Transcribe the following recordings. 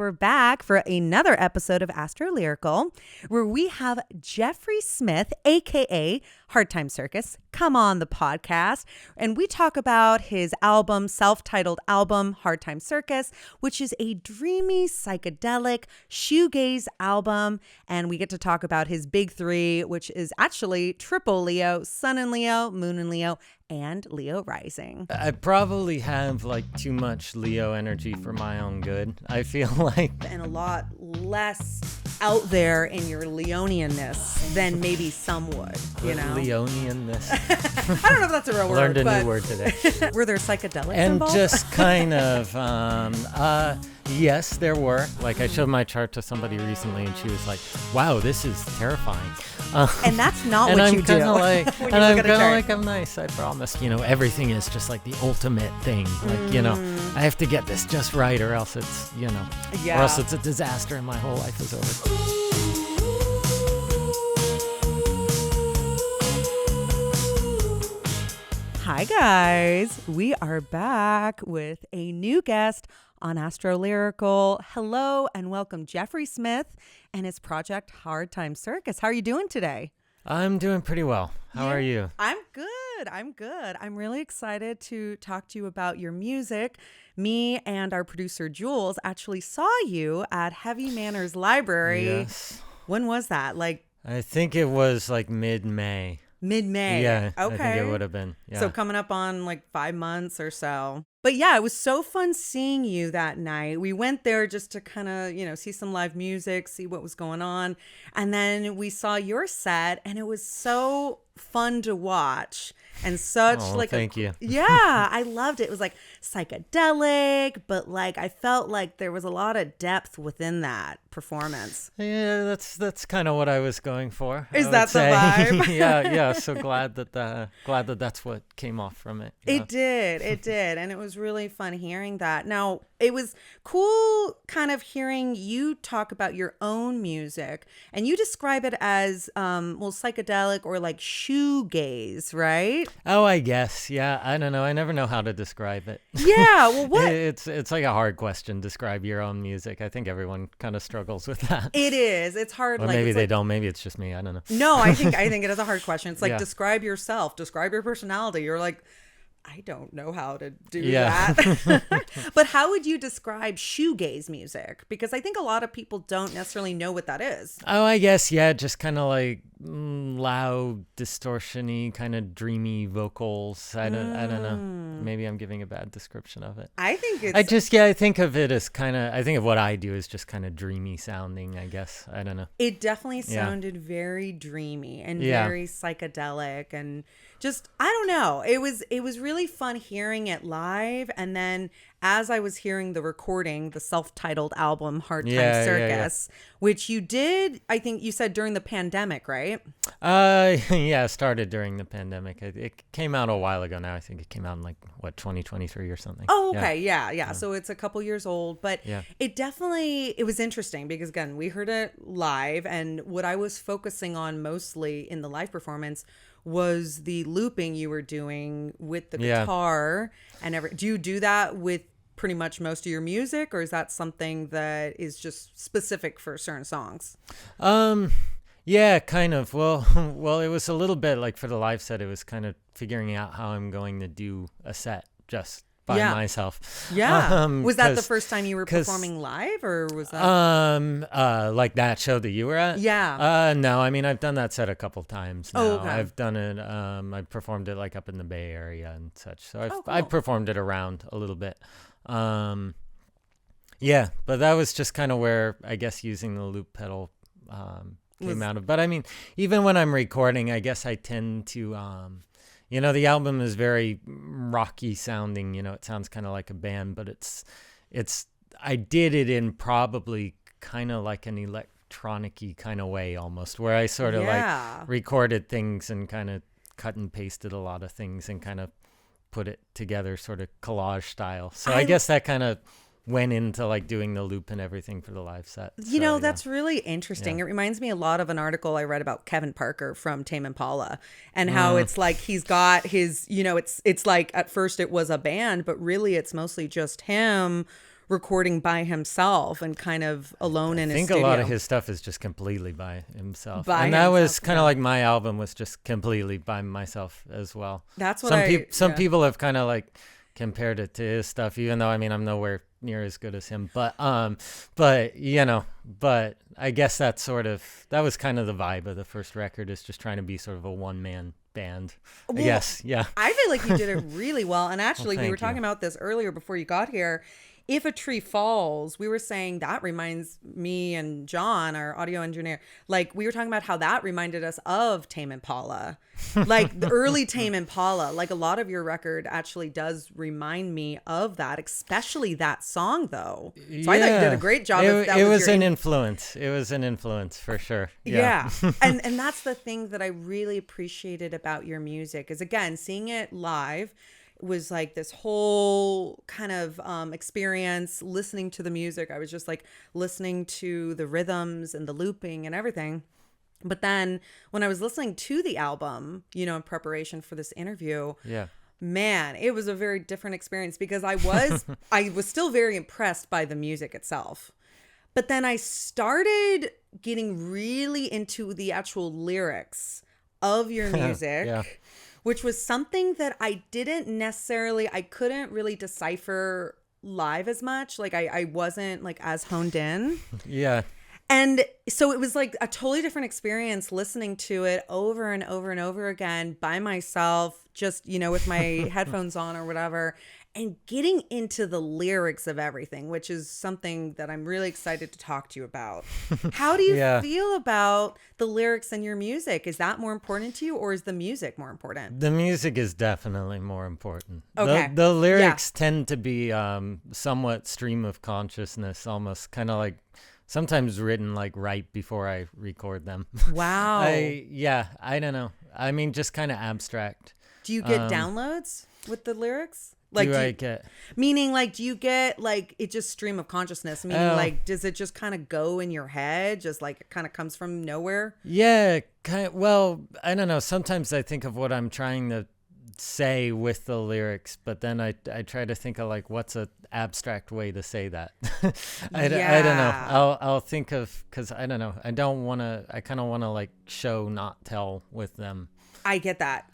we're back for another episode of AstroLyrical, where we have Jeffrey Smith, aka Times Circus, come on the podcast, and we talk about his album, self-titled album, Times Circus, which is a dreamy, psychedelic, shoegaze album, and we get to talk about his big three, which is actually triple Leo, Sun in Leo, Moon in Leo, and Leo rising. I probably have like too much Leo energy for my own good, I feel like. And a lot less out there in your Leonianness than maybe some would, you know? Leonianness. I don't know if that's a real word. Learned a new word today. Were there psychedelics and involved? Just kind of, yes, there were. Like I showed my chart to somebody recently and she was like, wow, this is terrifying. And that's not what you do. And I'm kind of like, I'm nice, I promise. You know, everything is just like the ultimate thing. Like, you know, I have to get this just right or else it's, you know, or else it's a disaster and my whole life is over. Hi, guys. We are back with a new guest on AstroLyrical. Hello and welcome, Jeffrey Smith and his project Times Circus. How are you doing today? I'm doing pretty well. How are you? I'm good. I'm really excited to talk to you about your music. Me and our producer Jules actually saw you at Heavy Manners Library. Yes. When was that? I think it was like mid-May. Mid-May. Yeah, okay. I think it would have been. Yeah. So coming up on like 5 months or so. But yeah, it was so fun seeing you that night. We went there just to kind of, you know, see some live music, see what was going on. And then we saw your set and it was so fun to watch. And such thank you. Yeah, I loved it. It was like psychedelic, but like I felt like there was a lot of depth within that performance. Yeah, that's kind of what I was going for. Is that the vibe? yeah. So glad that that's what came off from it. Yeah. It did, and it was really fun hearing that. Now it was cool, kind of hearing you talk about your own music, and you describe it as psychedelic or like shoegaze, right? Oh, I guess. Yeah, I don't know. I never know how to describe it. Yeah, well, what? It's like a hard question. Describe your own music. I think everyone kind of struggles with that. It is. It's hard. Or maybe they don't. Maybe it's just me. I don't know. No, I think it is a hard question. It's like describe yourself. Describe your personality. You're like, I don't know how to do that. But how would you describe shoegaze music? Because I think a lot of people don't necessarily know what that is. Oh, I guess, yeah, just kind of like loud, distortion-y, kind of dreamy vocals. I don't know. Maybe I'm giving a bad description of it. I think it's... I think of it as I think of what I do as just kind of dreamy sounding, I guess. I don't know. It definitely sounded very dreamy and very psychedelic and just, I don't know. It was really fun hearing it live. And then as I was hearing the recording, the self-titled album, Times Circus, which you did, I think you said during the pandemic, right? It started during the pandemic. It came out a while ago now. I think it came out in 2023 or something. Oh, okay. Yeah. So it's a couple years old, but it was interesting because again, we heard it live and what I was focusing on mostly in the live performance was the looping you were doing with the guitar and do you do that with pretty much most of your music, or is that something that is just specific for certain songs? Yeah, kind of. Well, it was a little bit like for the live set, it was kind of figuring out how I'm going to do a set just by myself. Yeah. Was that the first time you were performing live, or was that like that show that you were at? Yeah. No, I mean I've done that set a couple times now. Oh, okay. I've done it. I performed it like up in the Bay Area and such. So cool. I've performed it around a little bit. Yeah, but that was just kind of where I guess using the loop pedal came out of. But I mean, even when I'm recording, I guess I tend to the album is very rocky sounding, it sounds kind of like a band, but I did it in probably kind of like an electronic-y kind of way almost, where I sort of like recorded things and kind of cut and pasted a lot of things and kind of put it together sort of collage style. So I guess that kind of went into like doing the loop and everything for the live set. That's really interesting. It reminds me a lot of an article I read about Kevin Parker from Tame Impala and how it's like he's got his, it's like at first it was a band, but really it's mostly just him recording by himself and kind of alone in his studio. I think a lot of his stuff is just completely by himself. By and that himself, was kind of like my album was just completely by myself as well. That's what some people have kind of like compared it to his stuff, even though, I mean, I'm nowhere near as good as him. But you know, but I guess that was kind of the vibe of the first record, is just trying to be sort of a one-man band. Well, Yes, yeah. I feel like you did it really well. And actually, Well, we were thank talking you. about this earlier before you got here. If a tree falls, we were saying that reminds me and John, our audio engineer, like we were talking about how that reminded us of Tame Impala, like the early Tame Impala. Like a lot of your record actually does remind me of that, especially that song though. So I thought you did a great job. It was an influence. It was an influence for sure. Yeah. And that's the thing that I really appreciated about your music is, again, seeing it live was like this whole kind of experience. Listening to the music, I was just like listening to the rhythms and the looping and everything. But then when I was listening to the album, you know, in preparation for this interview, man, it was a very different experience, because I was still very impressed by the music itself. But then I started getting really into the actual lyrics of your music, which was something that I couldn't really decipher live as much. Like I wasn't like as honed in. Yeah. And so it was like a totally different experience listening to it over and over and over again by myself, just, you know, with my headphones on or whatever, and getting into the lyrics of everything, which is something that I'm really excited to talk to you about. How do you feel about the lyrics in your music? Is that more important to you, or is the music more important? The music is definitely more important. Okay. The lyrics tend to be somewhat stream of consciousness, almost kind of like sometimes written like right before I record them. Wow. I don't know. I mean, just kind of abstract. Do you get downloads with the lyrics? Like, Meaning, like, do you get, like, it just stream of consciousness? Meaning, like, does it just kind of go in your head? Just, like, it kind of comes from nowhere? Yeah. Well, I don't know. Sometimes I think of what I'm trying to say with the lyrics, but then I try to think of, like, what's a abstract way to say that. I don't know. I'll think of, because I don't know. I kind of want to, like, show, not tell with them. I get that.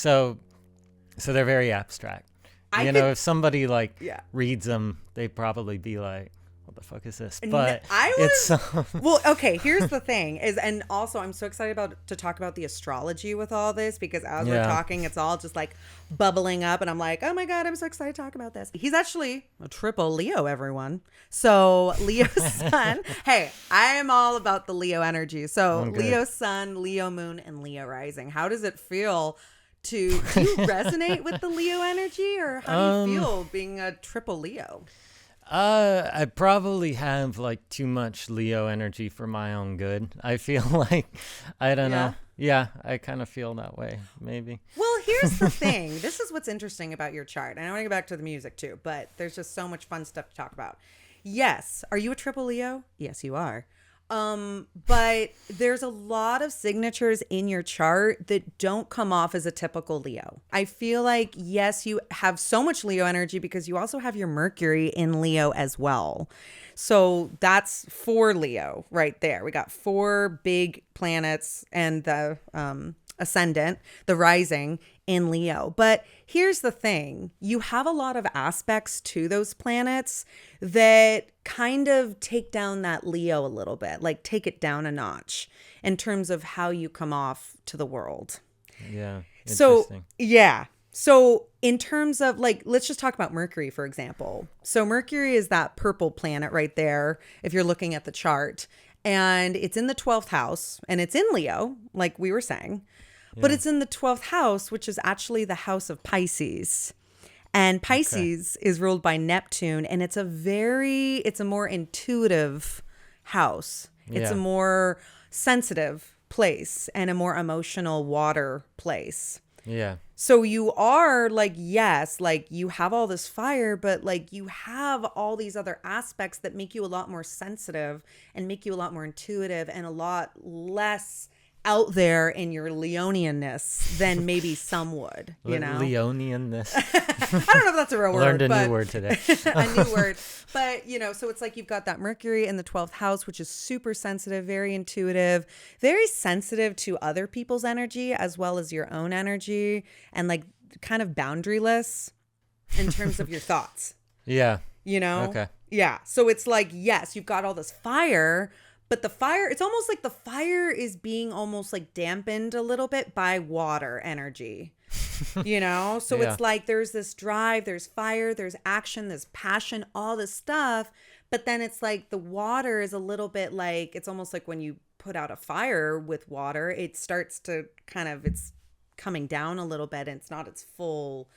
So they're very abstract. If somebody reads them, they'd probably be like, what the fuck is this? But well, okay, here's the thing is, and also I'm so excited to talk about the astrology with all this, because as we're talking, it's all just like bubbling up, and I'm like, oh my God, I'm so excited to talk about this. He's actually a triple Leo, everyone. So Leo sun. Hey, I am all about the Leo energy. So Leo sun, Leo moon, and Leo rising. How does it feel? Do you resonate with the Leo energy, or how do you feel being a triple Leo? I probably have like too much Leo energy for my own good. I feel like, I don't know. Yeah, I kind of feel that way, maybe. Well, here's the thing. This is what's interesting about your chart. And I want to get back to the music too, but there's just so much fun stuff to talk about. Yes. Are you a triple Leo? Yes, you are. But there's a lot of signatures in your chart that don't come off as a typical Leo. I feel like, yes, you have so much Leo energy because you also have your Mercury in Leo as well. So that's 4 Leo right there. We got 4 big planets and the ascendant, the rising in Leo. But here's the thing. You have a lot of aspects to those planets that kind of take down that Leo a little bit, like take it down a notch in terms of how you come off to the world. Yeah. Interesting. So in terms of like, let's just talk about Mercury, for example. So Mercury is that purple planet right there, if you're looking at the chart, and it's in the 12th house and it's in Leo, like we were saying. But it's in the 12th house, which is actually the house of Pisces. And Pisces is ruled by Neptune. And it's a more intuitive house. It's a more sensitive place and a more emotional water place. Yeah. So you are like, yes, like you have all this fire, but like you have all these other aspects that make you a lot more sensitive and make you a lot more intuitive and a lot less out there in your Leonianness than maybe some would, you know? Leonianness. I don't know if that's a real word. Learned a new word today. A new word. But, you know, so it's like you've got that Mercury in the 12th house, which is super sensitive, very intuitive, very sensitive to other people's energy as well as your own energy, and like kind of boundaryless in terms of your thoughts. Yeah. You know? Okay. Yeah. So it's like, yes, you've got all this fire, but the fire, it's almost like the fire is being almost like dampened a little bit by water energy, you know? So Yeah. it's like there's this drive, there's fire, there's action, there's passion, all this stuff. But then it's like the water is a little bit like, it's almost like when you put out a fire with water, it starts to kind of, it's coming down a little bit and it's not its full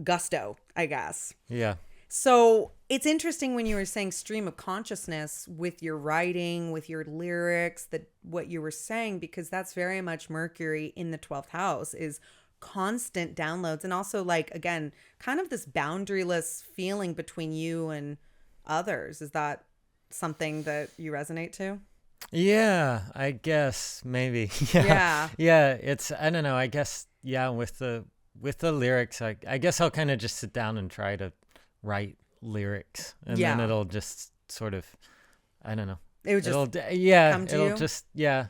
gusto, I guess. Yeah. So it's interesting when you were saying stream of consciousness with your writing, with your lyrics, that what you were saying, because that's very much Mercury in the 12th house is constant downloads. And also like, again, kind of this boundaryless feeling between you and others. Is that something that you resonate to? Yeah, I guess maybe. Yeah. Yeah. It's, I don't know. I guess, yeah, with the lyrics, I guess I'll kind of just sit down and try to write lyrics, and then it'll just sort of, I don't know. It would just come to it'll you? Just,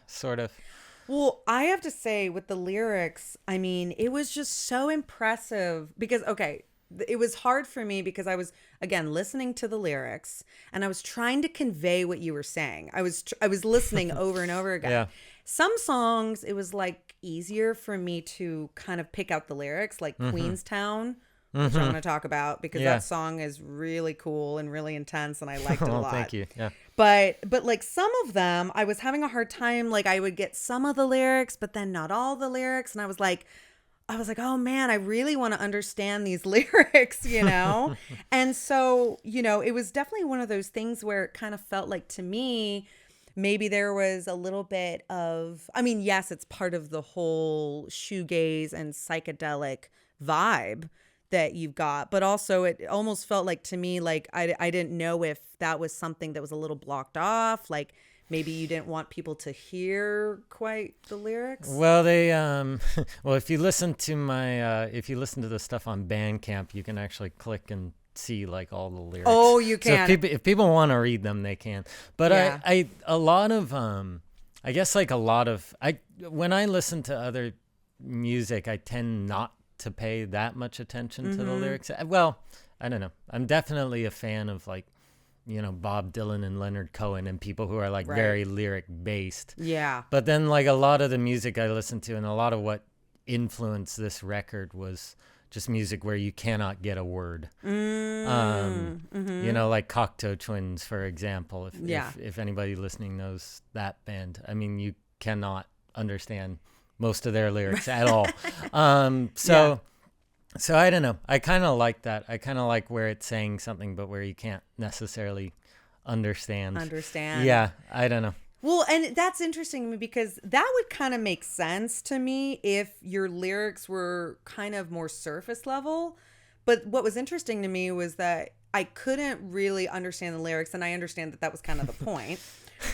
sort of. Well, I have to say with the lyrics, I mean, it was just so impressive because, okay, it was hard for me because I was, again, listening to the lyrics and I was trying to convey what you were saying. I was listening over and over again. Yeah. Some songs, it was like easier for me to kind of pick out the lyrics, like Queenstown, which I want to talk about because that song is really cool and really intense and I liked it a lot. Thank you. Yeah. But like some of them, I was having a hard time. Like I would get some of the lyrics, but then not all the lyrics. And I was like, oh man, I really want to understand these lyrics, you know? And so, you know, it was definitely one of those things where it kind of felt like to me, maybe there was a little bit of, I mean, yes, it's part of the whole shoegaze and psychedelic vibe that you've got, but also it almost felt like to me, like I didn't know if that was something that was a little blocked off, like maybe you didn't want people to hear quite the lyrics. Well, they well, if you listen to the stuff on Bandcamp, you can actually click and see like all the lyrics. Oh, you can. So if people want to read them, they can. But I a lot of I guess like a lot of when I listen to other music, I tend not to pay that much attention to the lyrics. Well, I don't know. I'm definitely a fan of like, you know, Bob Dylan and Leonard Cohen and people who are like very lyric based. Yeah. But then like a lot of the music I listened to and a lot of what influenced this record was just music where you cannot get a word. You know, like Cocteau Twins, for example. If anybody listening knows that band, I mean, you cannot understand most of their lyrics at all. So I don't know. I kind of like that. I kind of like where it's saying something, but where you can't necessarily understand. Yeah, I don't know. Well, and that's interesting to me because that would kind of make sense to me if your lyrics were kind of more surface level. But what was interesting to me was that I couldn't really understand the lyrics, and I understand that was kind of the point.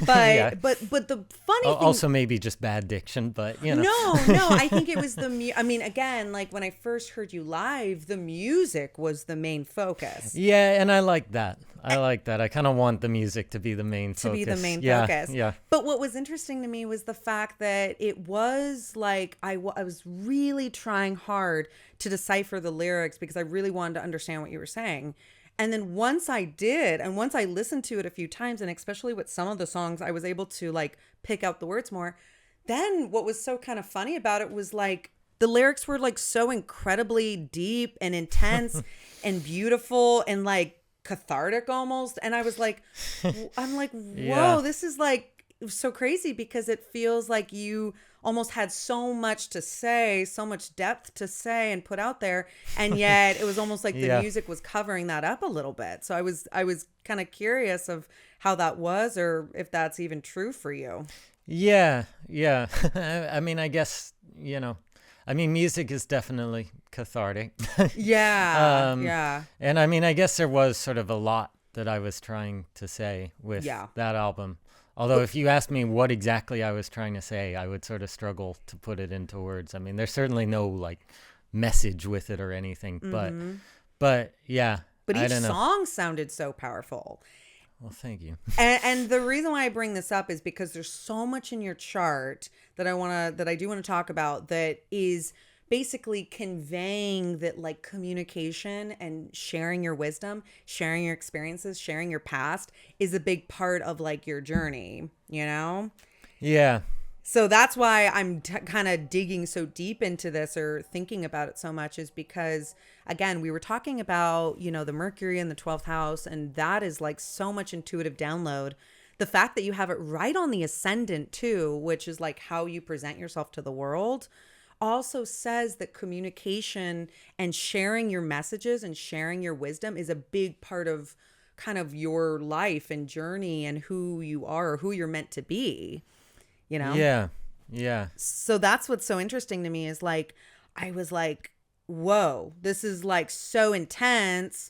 But but the funny thing, also maybe just bad diction, but you know. No, I think it was I mean, again, like when I first heard you live, the music was the main focus. Yeah, and I like that. I kind of want the music to be the main focus. Yeah. But what was interesting to me was the fact that it was like I was really trying hard to decipher the lyrics because I really wanted to understand what you were saying. And then once I did, and once I listened to it a few times, and especially with some of the songs, I was able to like pick out the words more. Then what was so kind of funny about it was like the lyrics were like so incredibly deep and intense and beautiful and like cathartic almost. And I was like, I'm like, whoa, this is like so crazy because it feels like you almost had so much to say, so much depth to say and put out there, and yet it was almost like the music was covering that up a little bit. So I was kind of curious of how that was, or if that's even true for you. Yeah. I mean, I guess, you know, I mean, music is definitely cathartic. Yeah. And I mean, I guess there was sort of a lot that I was trying to say with Yeah. that album. Although if you asked me what exactly I was trying to say, I would sort of struggle to put it into words. I mean, there's certainly no like message with it or anything, but yeah, But I each don't know. song sounded so powerful. Well, thank you. And the reason why I bring this up is because there's so much in your chart that I do want to talk about that is basically conveying that like communication and sharing your wisdom, sharing your experiences, sharing your past is a big part of like your journey, you know? Yeah. So that's why I'm kind of digging so deep into this or thinking about it so much is because, again, we were talking about, you know, the Mercury in the 12th house, and that is like so much intuitive download. The fact that you have it right on the ascendant too, which is like how you present yourself to the world, also says that communication and sharing your messages and sharing your wisdom is a big part of kind of your life and journey and who you are or who you're meant to be. You know? Yeah. Yeah. So that's what's so interesting to me is like, I was like, whoa, this is like so intense.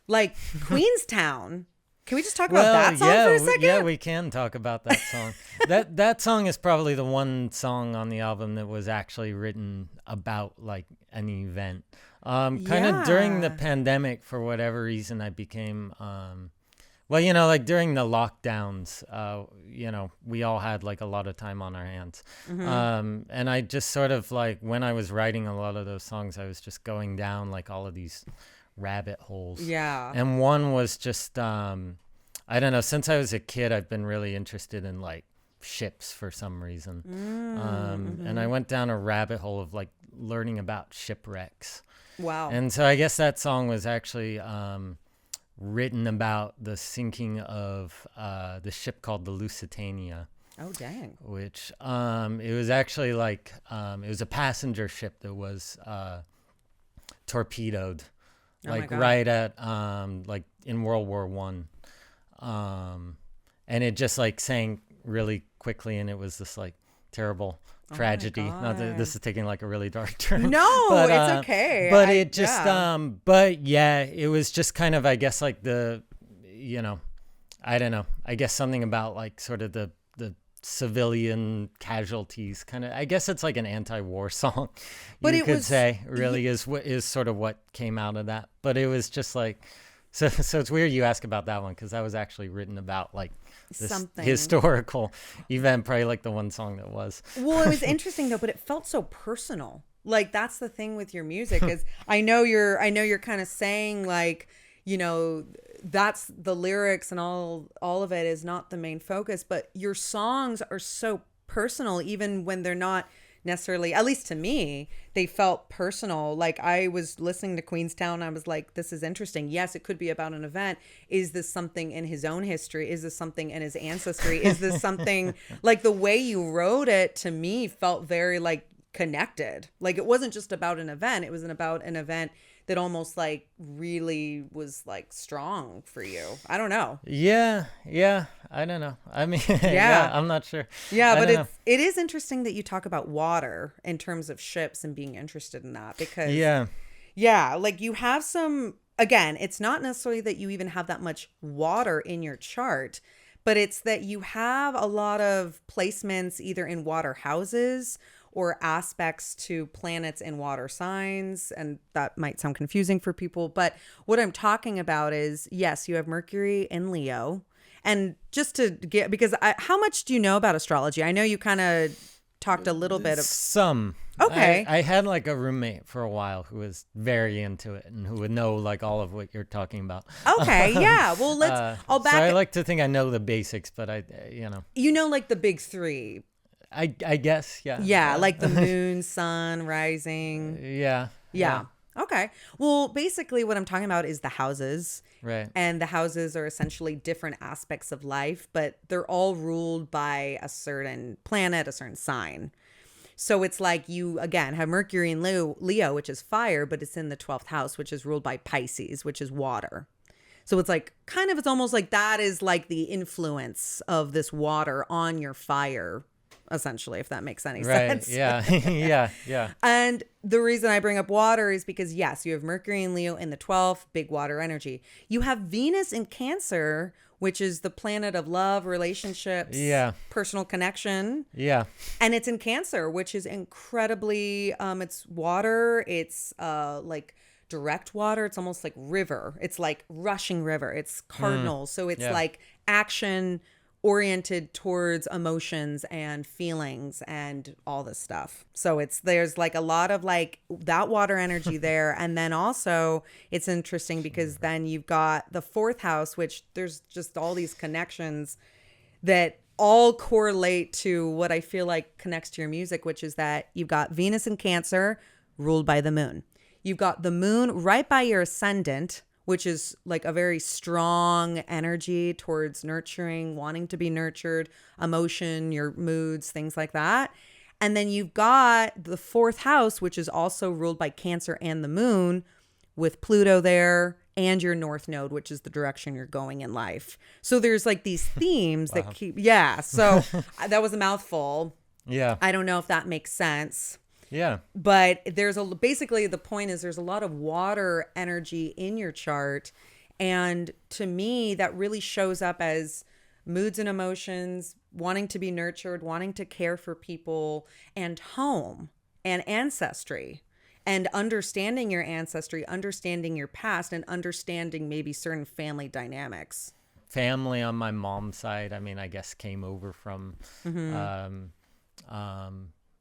Like Queenstown. Can we just talk about that song for a second? Yeah, we can talk about that song. that song is probably the one song on the album that was actually written about like an event. Kind of during the pandemic, for whatever reason, I became well, you know, like during the lockdowns, you know, we all had like a lot of time on our hands. And I just sort of like, when I was writing a lot of those songs, I was just going down like all of these rabbit holes. Yeah. And one was just, I don't know, since I was a kid, I've been really interested in like ships for some reason. And I went down a rabbit hole of like learning about shipwrecks. Wow. And so I guess that song was actually written about the sinking of the ship called the Lusitania. Oh, dang. Which it was actually like it was a passenger ship that was torpedoed, like right at like in World War One, and it just like sank really quickly, and it was this like terrible tragedy. Not that this is taking like a really dark turn. No, but, it's okay. But it just but yeah, it was just kind of, I guess, like the, you know, I don't know, I guess something about like sort of the civilian casualties kind of, I guess it's like an anti-war song, but you could say really is sort of what came out of that. But it was just like, so it's weird you ask about that one, because that was actually written about like this something historical event, probably like the one song that was. Well, it was interesting though, but it felt so personal. Like that's the thing with your music is I know you're kind of saying like, you know, that's the lyrics and all of it is not the main focus, but your songs are so personal, even when they're not necessarily, at least to me, they felt personal. Like I was listening to Queenstown, I was like, this is interesting. Yes, it could be about an event. Is this something in his own history? Is this something in his ancestry? Is this something like the way you wrote it to me felt very like connected. Like it wasn't just about an event. It was about an event that almost like really was like strong for you. I don't know. Yeah. I don't know. I mean, yeah, I'm not sure. Yeah, but it is interesting that you talk about water in terms of ships and being interested in that because yeah, like you have some, again, it's not necessarily that you even have that much water in your chart, but it's that you have a lot of placements either in water houses or aspects to planets in water signs. And that might sound confusing for people. But what I'm talking about is, yes, you have Mercury in Leo. And just to get, because how much do you know about astrology? I know you kind of talked a little bit of some. Okay. I had like a roommate for a while who was very into it and who would know like all of what you're talking about. Okay. Yeah. Well, I'll back. So I like to think I know the basics, but you know like the big three. I guess. Yeah. Yeah. Like the moon, sun, rising. Yeah. Okay. Well, basically what I'm talking about is the houses. Right. And the houses are essentially different aspects of life, but they're all ruled by a certain planet, a certain sign. So it's like you, again, have Mercury in Leo, which is fire, but it's in the 12th house, which is ruled by Pisces, which is water. So it's like it's almost like that is like the influence of this water on your fire essentially, if that makes any Right. sense. Yeah. Yeah. And the reason I bring up water is because, yes, you have Mercury and Leo in the 12th, big water energy. You have Venus in Cancer, which is the planet of love, relationships, Yeah. personal connection. Yeah. And it's in Cancer, which is incredibly, it's water. It's like direct water. It's almost like river. It's like rushing river. It's cardinal. So it's like action oriented towards emotions and feelings and all this stuff. So there's like a lot of like that water energy there. And then also it's interesting because then you've got the 4th house, which there's just all these connections that all correlate to what I feel like connects to your music, which is that you've got Venus in Cancer ruled by the moon. You've got the moon right by your ascendant, which is like a very strong energy towards nurturing, wanting to be nurtured, emotion, your moods, things like that. And then you've got the 4th house, which is also ruled by Cancer and the moon, with Pluto there, and your North Node, which is the direction you're going in life. So there's like these themes that keep, so that was a mouthful. Yeah. I don't know if that makes sense. Yeah. But basically the point is there's a lot of water energy in your chart. And to me, that really shows up as moods and emotions, wanting to be nurtured, wanting to care for people, and home and ancestry, and understanding your ancestry, understanding your past, and understanding maybe certain family dynamics. Family on my mom's side, I mean, I guess came over from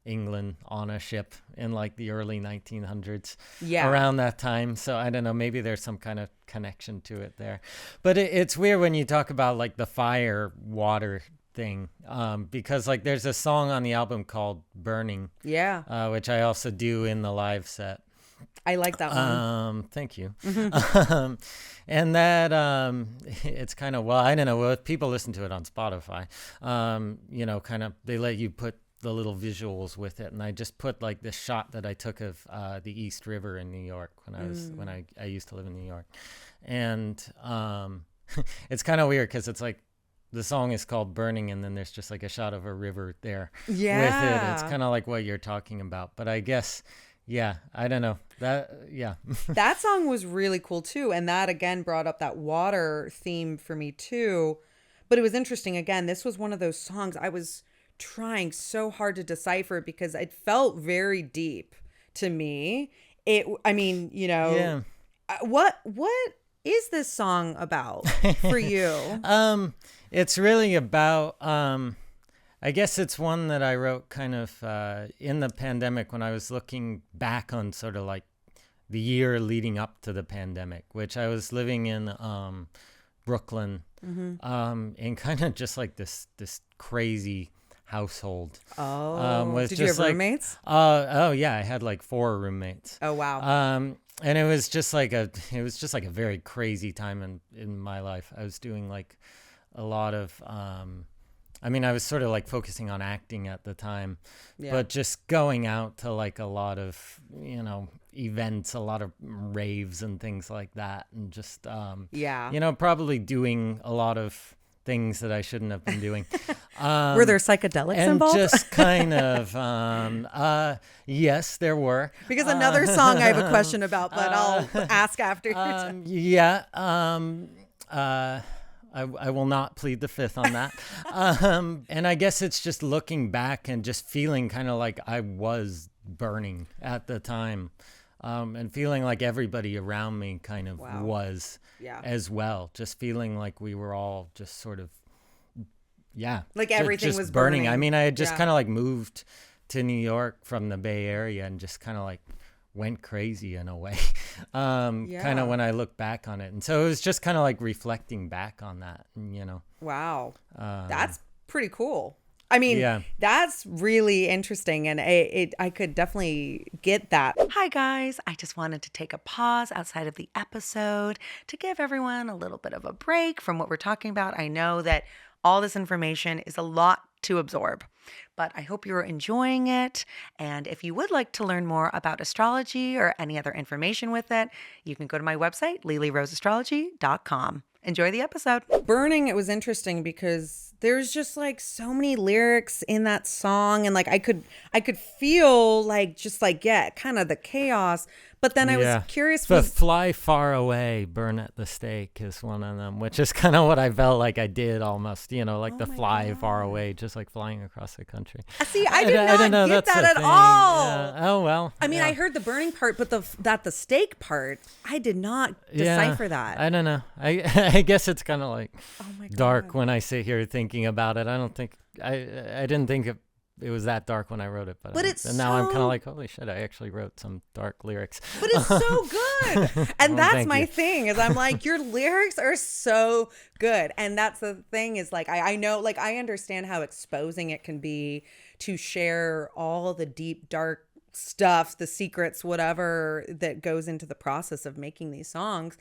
England on a ship in like the early 1900s, around that time. So I don't know, maybe there's some kind of connection to it there. But it's weird when you talk about like the fire water thing, because like there's a song on the album called Burning, which I also do in the live set. I like that one. Thank you. And that it's kind of, well, I don't know, well, if people listen to it on Spotify, you know, kind of they let you put the little visuals with it, and I just put like this shot that I took of the East River in New York when I used to live in New York. And it's kind of weird because it's like the song is called Burning, and then there's just like a shot of a river there with it. It's kind of like what you're talking about. But I guess, I don't know. That song was really cool too. And that again brought up that water theme for me too. But it was interesting. Again, this was one of those songs I was trying so hard to decipher because it felt very deep to me. What is this song about for you? It's really about, I guess it's one that I wrote kind of in the pandemic when I was looking back on sort of like the year leading up to the pandemic, which I was living in Brooklyn, in kind of just like this crazy household. Did you have roommates? Yeah, I had like 4 roommates. Oh wow. And it was just like a very crazy time in my life. I was doing like a lot of I mean, I was sort of like focusing on acting at the time, but just going out to like a lot of, you know, events, a lot of raves and things like that, and just you know, probably doing a lot of things that I shouldn't have been doing. Were there psychedelics involved? And just kind of, yes, there were. Because another song I have a question about, but I'll ask after. I will not plead the fifth on that. And I guess it's just looking back and just feeling kind of like I was burning at the time. And feeling like everybody around me kind of was as well. Just feeling like we were all just sort of, like everything just was burning. I mean, I had just kind of like moved to New York from the Bay Area and just kind of like went crazy in a way, kind of when I look back on it. And so it was just kind of like reflecting back on that, you know. Wow. That's pretty cool. I mean, that's really interesting, and I could definitely get that. Hi, guys. I just wanted to take a pause outside of the episode to give everyone a little bit of a break from what we're talking about. I know that all this information is a lot to absorb, but I hope you're enjoying it. And if you would like to learn more about astrology or any other information with it, you can go to my website, LiliRoseAstrology.com. Enjoy the episode. Burning, it was interesting because there's just like so many lyrics in that song, and like I could feel like just like kind of the chaos. But then I was curious. The fly far away, burn at the stake is one of them, which is kind of what I felt like I did almost, like the fly far away, just like flying across the country. See, I did not get that at all. Yeah. Oh, well. I mean, I heard the burning part, but the stake part, I did not decipher that. I don't know. I guess it's kind of like dark when I sit here thinking about it. I don't think, I didn't think it was that dark when I wrote it, but and now I'm kind of like, holy shit, I actually wrote some dark lyrics. But it's so good. And that's my thing, is I'm like, your lyrics are so good. And that's the thing, is like, I know, like, I understand how exposing it can be to share all the deep, dark stuff, the secrets, whatever that goes into the process of making these songs.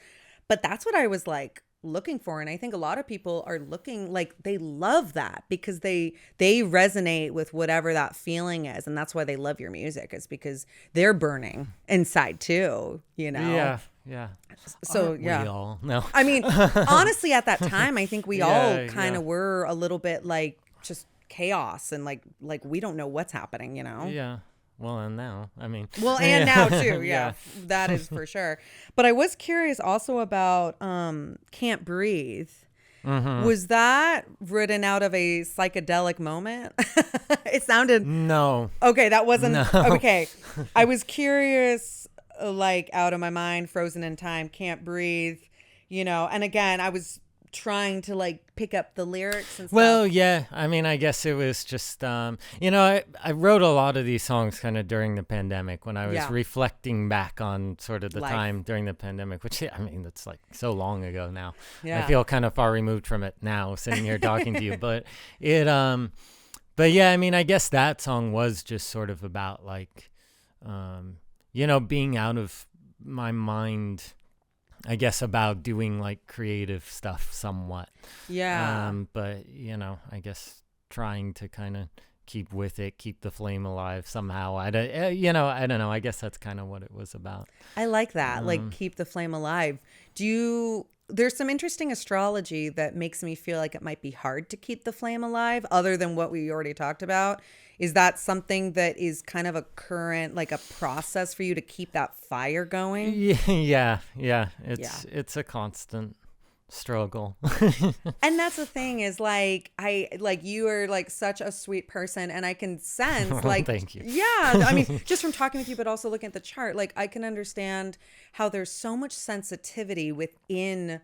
But that's what I was like looking for, and I think a lot of people are looking, like, they love that because they resonate with whatever that feeling is, and that's why they love your music, is because they're burning inside too, yeah so we all no I mean, honestly, at that time I think we all kind of were a little bit like just chaos, and like we don't know what's happening, yeah. Well, and now, I mean. Well, and now too, yeah. That is for sure. But I was curious also about Can't Breathe. Mm-hmm. Was that written out of a psychedelic moment? It sounded... No. Okay, that wasn't... No. Okay. I was curious, like, out of my mind, frozen in time, Can't Breathe, and again, I was trying to like pick up the lyrics and stuff. Well, yeah, I mean, I guess it was just I wrote a lot of these songs kind of during the pandemic, when I was reflecting back on sort of the time during the pandemic, which, I mean, it's like so long ago now. I feel kind of far removed from it now, sitting here talking to you, but yeah, I mean, I guess that song was just sort of about like being out of my mind, I guess, about doing like creative stuff somewhat. Yeah. But, I guess trying to kind of keep with it, keep the flame alive somehow. I don't know. I guess that's kind of what it was about. I like that. Like, keep the flame alive. There's some interesting astrology that makes me feel like it might be hard to keep the flame alive, other than what we already talked about. Is that something that is kind of a current, like a process for you to keep that fire going? Yeah. It's a constant struggle. And that's the thing, is like, you are like such a sweet person, and I can sense like, thank you. Yeah. I mean, just from talking with you, but also looking at the chart, like I can understand how there's so much sensitivity within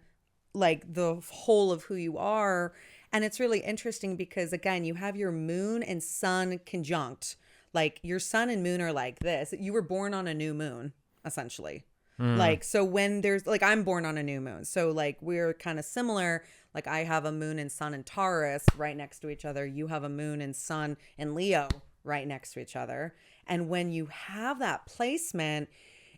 like the whole of who you are. And it's really interesting because, again, you have your moon and sun conjunct. Like, your sun and moon are like this. You were born on a new moon, essentially. Like, so when there's, like, I'm born on a new moon. So, like, we're kind of similar. Like, I have a moon and sun in Taurus right next to each other. You have a moon and sun in Leo right next to each other. And when you have that placement,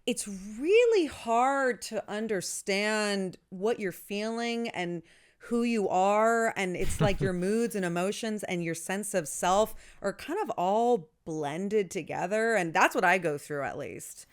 it's really hard to understand what you're feeling and who you are, and it's like your moods and emotions and your sense of self are kind of all blended together, and that's what I go through, at least.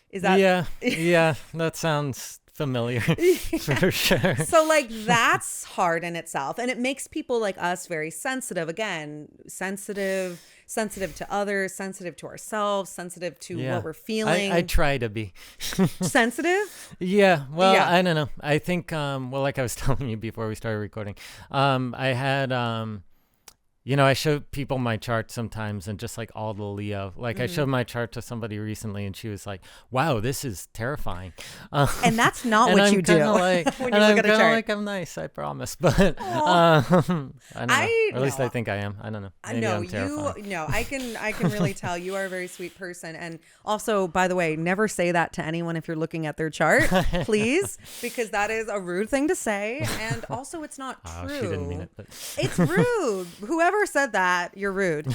Is that yeah, that sounds familiar. For sure. So like, that's hard in itself, and it makes people like us very sensitive. Again, sensitive to others, sensitive to ourselves, sensitive to what we're feeling. I try to be sensitive. Yeah. Well, I don't know. I think like I was telling you before we started recording, I had I show people my chart sometimes, and just like all the Leo, like I showed my chart to somebody recently, and she was like, "Wow, this is terrifying." And that's not what you do. Like, when you look at a chart. Like, I'm nice, I promise, but I don't know. Or at least I think I am. I don't know. Maybe I'm terrifying. I can really tell you are a very sweet person. And also, by the way, never say that to anyone if you're looking at their chart, please, because that is a rude thing to say, and also it's not true. She didn't mean it, but it's rude. Whoever said that, you're rude.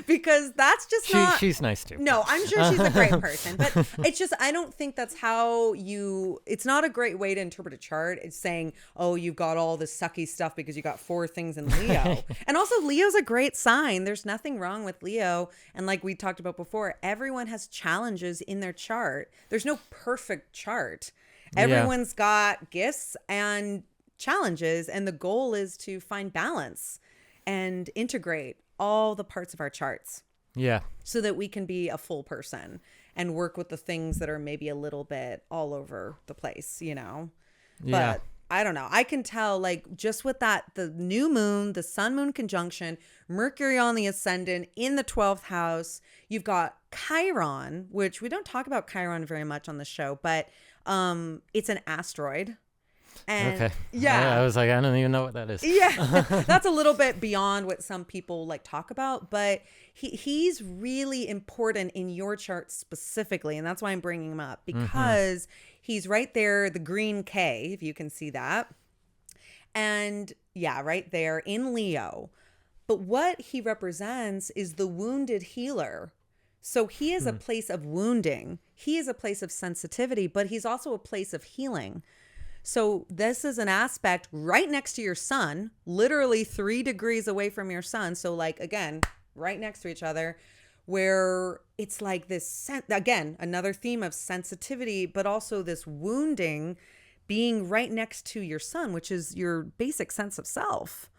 Because that's just not... She's nice too. No, I'm sure she's a great person, but it's just, I don't think that's how it's not a great way to interpret a chart. It's saying, oh, you've got all this sucky stuff because you got 4 things in Leo. And also, Leo's a great sign. There's nothing wrong with Leo. And like we talked about before, everyone has challenges in their chart. There's no perfect chart. Everyone's got gifts and challenges. And the goal is to find balance and integrate all the parts of our charts. Yeah. So that we can be a full person and work with the things that are maybe a little bit all over the place, you know? Yeah. But I don't know. I can tell, like, just with that, the new moon, the sun moon conjunction, Mercury on the ascendant in the 12th house. You've got Chiron, which we don't talk about Chiron very much on the show, but it's an asteroid. And okay. yeah, I was like, I don't even know what that is. Yeah, that's a little bit beyond what some people like talk about, but he's really important in your chart specifically, and that's why I'm bringing him up, because he's right there, the green K, if you can see that, and yeah, right there in Leo. But what he represents is the wounded healer. So he is a place of wounding. He is a place of sensitivity, but he's also a place of healing. So this is an aspect right next to your sun, literally 3 degrees away from your sun. So like, again, right next to each other, where it's like this, again, another theme of sensitivity, but also this wounding being right next to your sun, which is your basic sense of self.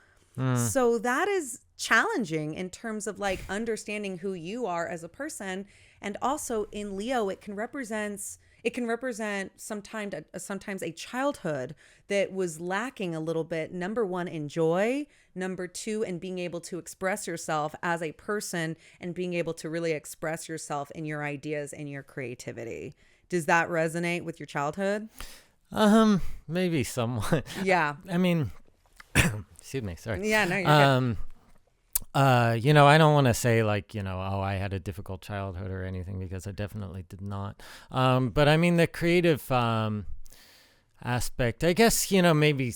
So that is challenging in terms of like understanding who you are as a person. And also in Leo, it can represent sometimes a childhood that was lacking a little bit. Number 1, in joy. Number 2, in being able to express yourself as a person and being able to really express yourself in your ideas and your creativity. Does that resonate with your childhood? Maybe somewhat. Yeah. I mean, excuse me, sorry. Yeah, no, you're good. You know, I don't want to say like, you know, oh, I had a difficult childhood or anything, because I definitely did not. But I mean, the creative aspect, I guess, you know, maybe,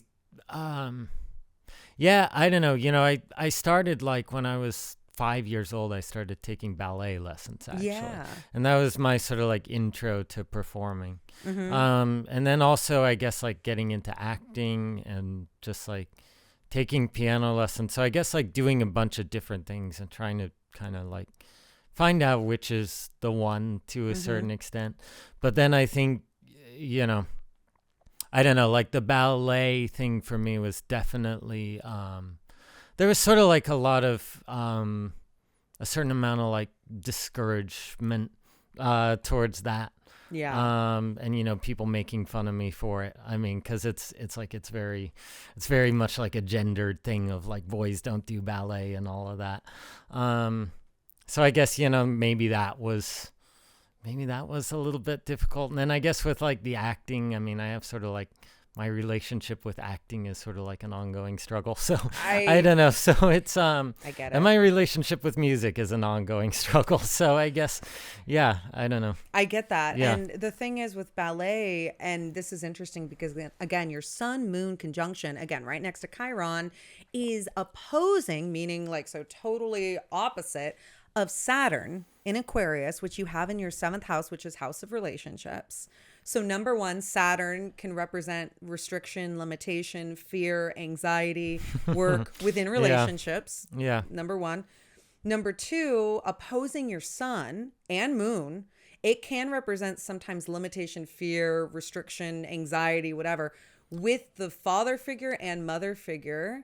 yeah, I don't know. You know, I started like when I was 5 years old, I started taking ballet lessons, actually. Yeah. And that was my sort of like intro to performing. And then also, I guess, like getting into acting and just like taking piano lessons. So I guess like doing a bunch of different things and trying to kind of like find out which is the one to a certain extent. But then I think, you know, I don't know, like the ballet thing for me was definitely, there was sort of like a lot of, a certain amount of like discouragement towards that. Yeah. And you know, people making fun of me for it. I mean, because it's very much like a gendered thing of like boys don't do ballet and all of that. So I guess, you know, maybe that was a little bit difficult. And then I guess with like the acting, I mean, I have sort of like my relationship with acting is sort of like an ongoing struggle. So I don't know. So it's I get it. And my relationship with music is an ongoing struggle. So I guess, yeah, I don't know. I get that. Yeah. And the thing is with ballet, and this is interesting because again, your sun moon conjunction, again, right next to Chiron, is opposing, meaning like so totally opposite of Saturn in Aquarius, which you have in your 7th house, which is house of relationships. So number 1, Saturn can represent restriction, limitation, fear, anxiety, work within relationships. Yeah. Number 1. Number 2, opposing your sun and moon, it can represent sometimes limitation, fear, restriction, anxiety, whatever, with the father figure and mother figure.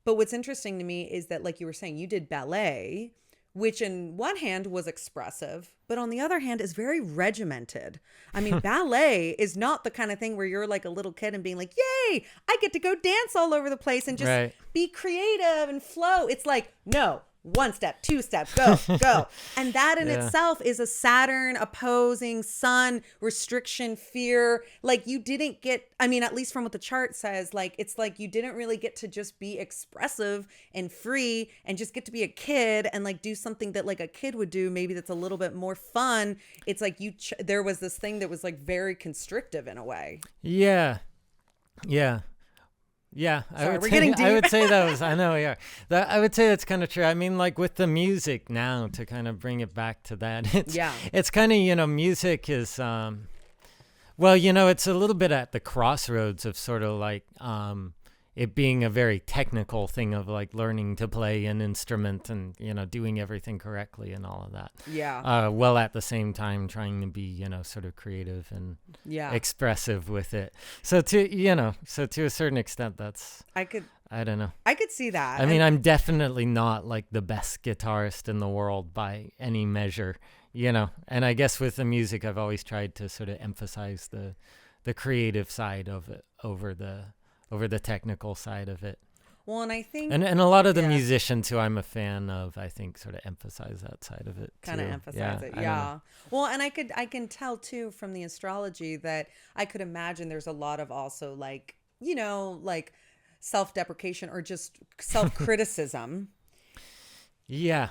But what's interesting to me is that, like you were saying, you did ballet, which in one hand was expressive, but on the other hand is very regimented. I mean, ballet is not the kind of thing where you're like a little kid and being like, yay, I get to go dance all over the place and just be creative and flow. It's like, no, 1 step, 2 steps, go. And that in itself is a Saturn opposing sun, restriction, fear. Like you didn't get, I mean, at least from what the chart says, like, it's like you didn't really get to just be expressive and free and just get to be a kid and like do something that like a kid would do. Maybe that's a little bit more fun. It's like there was this thing that was like very constrictive in a way. Yeah. Sorry, we're getting deep. I would say that was, I know we are. I would say that's kind of true. I mean, like with the music now, to kind of bring it back to that, it's kind of, you know, music is, well, you know, it's a little bit at the crossroads of sort of like, it being a very technical thing of like learning to play an instrument and, doing everything correctly and all of that. Yeah. While at the same time trying to be, sort of creative and expressive with it. So to a certain extent, I don't know. I could see that. I mean, I'm definitely not like the best guitarist in the world by any measure, and I guess with the music, I've always tried to sort of emphasize the creative side of it over the technical side of it. Well, and I think... And a lot of the musicians who I'm a fan of, I think, sort of emphasize that side of it, kind of emphasize it, yeah. Well, and I can tell, too, from the astrology that I could imagine there's a lot of also, like, like self-deprecation or just self-criticism. Yeah.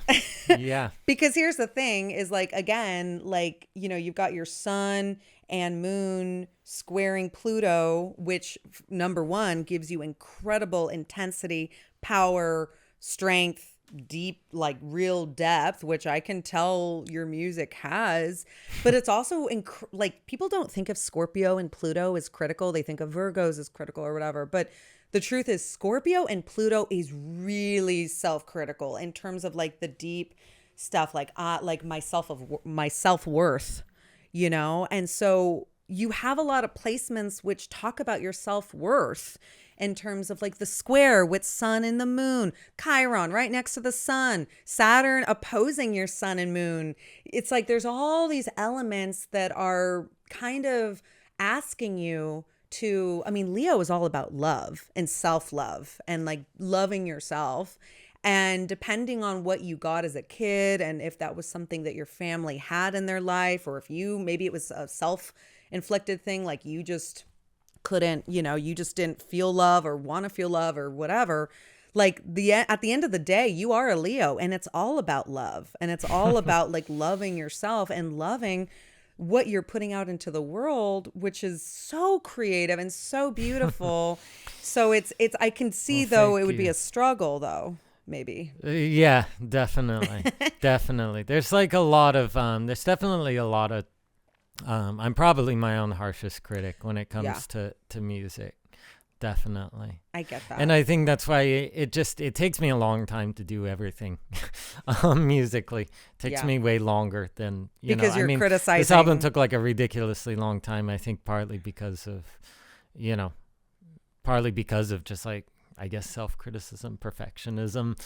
Because here's the thing is, like, again, like, you've got your sun and moon squaring Pluto, which number one gives you incredible intensity, power, strength, deep, like real depth, which I can tell your music has. But it's also like, people don't think of Scorpio and Pluto as critical. They think of Virgos as critical or whatever. But the truth is Scorpio and Pluto is really self-critical in terms of like the deep stuff, like my self-worth, And so you have a lot of placements which talk about your self-worth in terms of like the square with sun and the moon, Chiron right next to the sun, Saturn opposing your sun and moon. It's like there's all these elements that are kind of asking you to, I mean, Leo is all about love and self-love and like loving yourself. And depending on what you got as a kid and if that was something that your family had in their life, or if maybe it was a self-inflicted thing, like you just couldn't, you just didn't feel love or want to feel love or whatever. Like at the end of the day, you are a Leo and it's all about love. And it's all about like loving yourself and loving what you're putting out into the world, which is so creative and so beautiful. So I can see though it would be a struggle though, maybe. Yeah, definitely. Definitely. There's like a lot of, there's definitely a lot of, I'm probably my own harshest critic when it comes to music. Definitely. I get that. And I think that's why it takes me a long time to do everything musically. It takes me way longer than, because you're criticizing. This album took like a ridiculously long time, I think partly because of just like, I guess, self-criticism, perfectionism,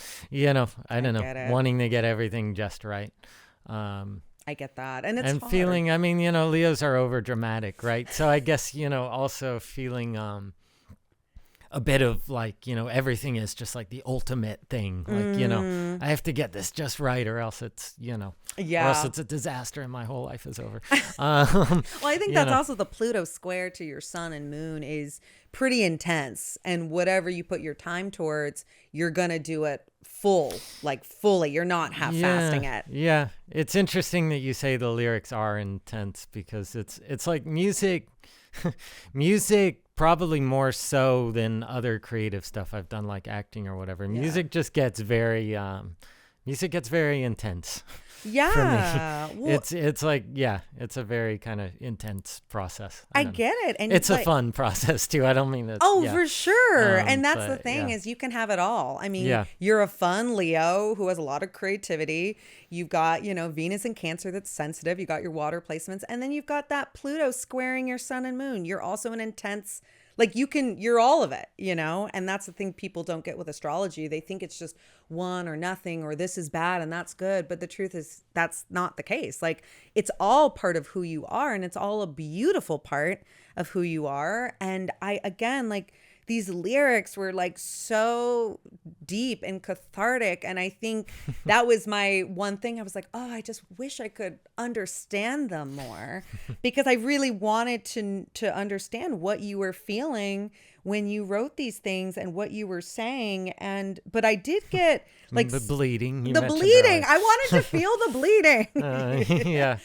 I don't know, wanting to get everything just right. I get that. And it's hard. Feeling, I mean, Leos are over dramatic, right? So I guess, also feeling, a bit of like, everything is just like the ultimate thing. Like, I have to get this just right or else it's, or else it's a disaster and my whole life is over. Well, I think that's also the Pluto square to your sun and moon is pretty intense. And whatever you put your time towards, you're going to do it fully. You're not half-fasting it. Yeah. It's interesting that you say the lyrics are intense because it's like music probably more so than other creative stuff I've done, like acting or whatever. Music just gets very intense. Yeah. For me. Well, it's like, it's a very kind of intense process. I get it. And it's a fun process too. I don't mean that. Oh, for sure. And that's the thing is you can have it all. I mean, you're a fun Leo who has a lot of creativity. You've got, Venus and Cancer that's sensitive. You got your water placements. And then you've got that Pluto squaring your sun and moon. You're also an intense, like you're all of it, and that's the thing people don't get with astrology. They think it's just one or nothing, or this is bad and that's good. But the truth is that's not the case. Like it's all part of who you are and it's all a beautiful part of who you are. And like these lyrics were like so deep and cathartic. And I think that was my one thing. I was like, oh, I just wish I could understand them more because I really wanted to understand what you were feeling when you wrote these things and what you were saying. But I did get like the bleeding. The bleeding. I wanted to feel the bleeding. Yeah.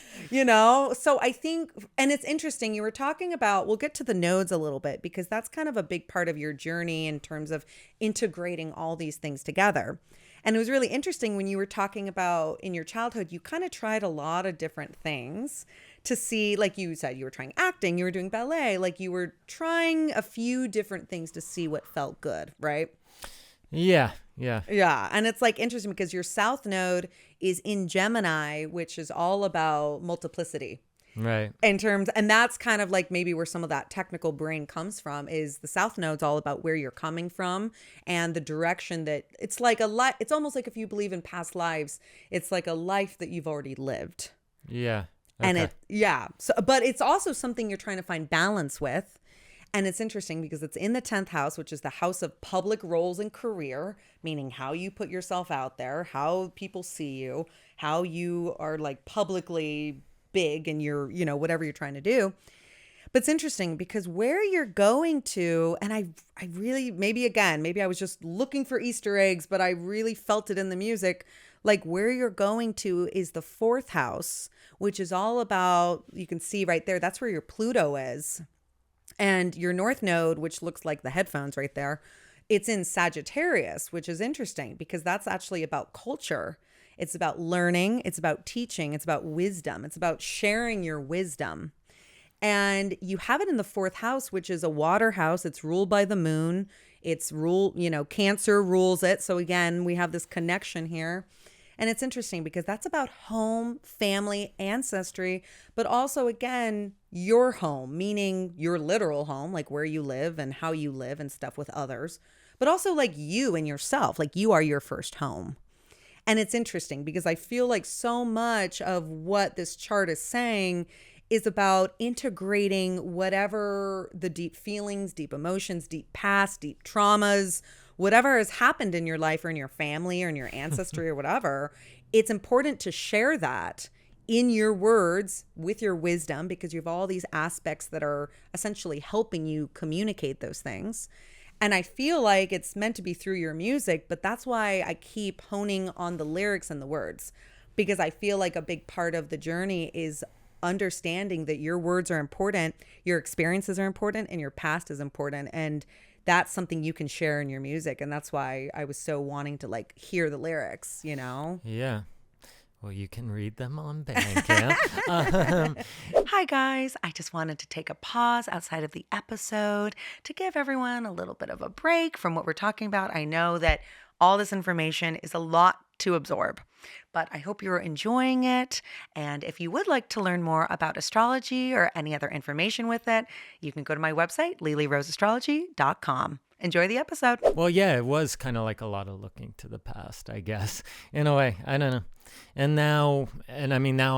So I think, and it's interesting, you were talking about, we'll get to the nodes a little bit because that's kind of a big part of your journey in terms of integrating all these things together. And it was really interesting when you were talking about in your childhood, you kind of tried a lot of different things to see, like you said, you were trying acting, you were doing ballet, like you were trying a few different things to see what felt good, right? Yeah. Yeah. And it's like interesting because your South Node is in Gemini, which is all about multiplicity. Right. In terms, and that's kind of like maybe where some of that technical brain comes from, is the South Node's all about where you're coming from and the direction that it's like it's almost like if you believe in past lives, it's like a life that you've already lived. Yeah. Okay. And so, but it's also something you're trying to find balance with. And it's interesting because it's in the 10th house, which is the house of public roles and career, meaning how you put yourself out there, how people see you, how you are like publicly big and you're, whatever you're trying to do. But it's interesting because where you're going to, and I really, maybe I was just looking for Easter eggs, but I really felt it in the music. Like where you're going to is the 4th house, which is all about, you can see right there, that's where your Pluto is. And your North Node, which looks like the headphones right there, it's in Sagittarius, which is interesting because that's actually about culture. It's about learning. It's about teaching. It's about wisdom. It's about sharing your wisdom. And you have it in the 4th house, which is a water house. It's ruled by the moon. It's Cancer rules it. So again, we have this connection here. And it's interesting because that's about home, family, ancestry, but also, again, your home, meaning your literal home, like where you live and how you live and stuff with others, but also like you and yourself, like you are your first home. And it's interesting because I feel like so much of what this chart is saying is about integrating whatever the deep feelings, deep emotions, deep past, deep traumas, whatever has happened in your life or in your family or in your ancestry or whatever. It's important to share that in your words with your wisdom because you have all these aspects that are essentially helping you communicate those things. And I feel like it's meant to be through your music, but that's why I keep honing on the lyrics and the words, because I feel like a big part of the journey is understanding that your words are important, your experiences are important, and your past is important. And that's something you can share in your music. And that's why I was so wanting to like hear the lyrics, Yeah. Well, you can read them on Bandcamp. Hi, guys. I just wanted to take a pause outside of the episode to give everyone a little bit of a break from what we're talking about. I know that all this information is a lot to absorb, but I hope you're enjoying it. And if you would like to learn more about astrology or any other information with it, you can go to my website, LiliRoseAstrology.com. Enjoy the episode. Well, yeah, it was kind of like a lot of looking to the past, I guess, in a way. I don't know. Now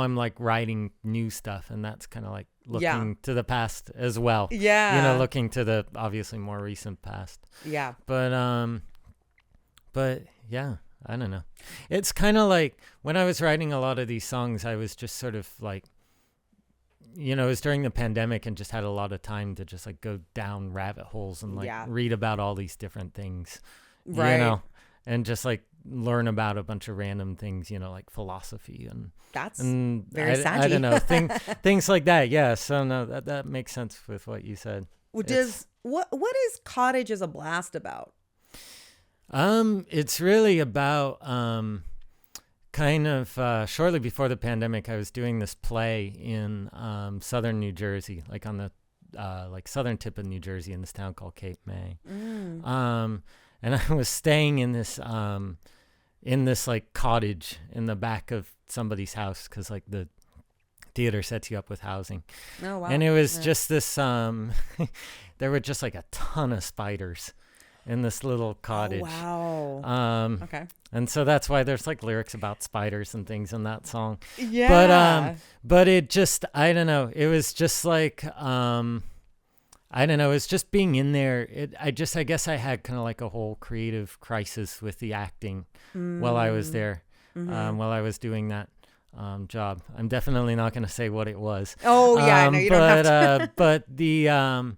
I'm like writing new stuff, and that's kind of like looking to the past as well. Yeah. Looking to the obviously more recent past. Yeah. But yeah, I don't know. It's kind of like when I was writing a lot of these songs, I was just sort of like, it was during the pandemic and just had a lot of time to just like go down rabbit holes and like read about all these different things, right? And just like learn about a bunch of random things, like philosophy and very saggy. I don't know, things like that. Yeah. So no, that makes sense with what you said. What is Cottage is a Blast about? It's really about kind of shortly before the pandemic, I was doing this play in southern New Jersey, like on the like southern tip of New Jersey in this town called Cape May. And I was staying in this like cottage in the back of somebody's house because like the theater sets you up with housing. Oh, wow. And it was just this there were just like a ton of spiders in this little cottage. Oh, wow. Okay. And so that's why there's like lyrics about spiders and things in that song. Yeah. But it just, I don't know. It was just like, I don't know. It's just being in there. I guess I had kind of like a whole creative crisis with the acting while I was there, while I was doing that job. I'm definitely not going to say what it was. Oh, yeah. I know you don't have to.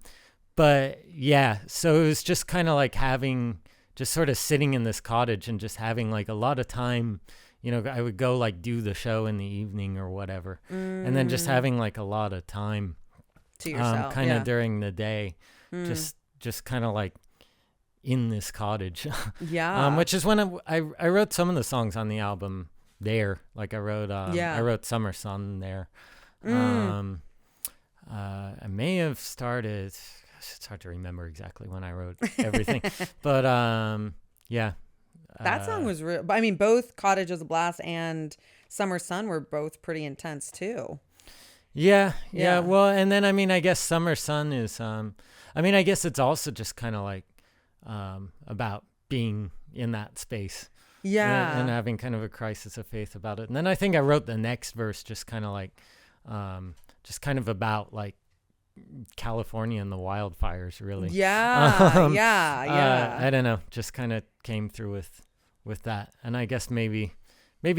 But yeah, so it was just kind of like just sort of sitting in this cottage and just having like a lot of time, I would go like do the show in the evening or whatever. And then just having like a lot of time to yourself, kind of during the day, just kind of like in this cottage. Yeah. Which is when I wrote some of the songs on the album there. Like I wrote Summer Sun there. I may have started. It's hard to remember exactly when I wrote everything, but yeah. That song was real. I mean, both Cottage is a Blast and Summer Sun were both pretty intense too. Yeah. Well, and then I mean, I guess Summer Sun is. I mean, I guess it's also just kind of like about being in that space. Yeah. And having kind of a crisis of faith about it. And then I think I wrote the next verse just kind of like, just kind of about like California and the wildfires, really. Yeah. I don't know. Just kind of came through with that. And I guess maybe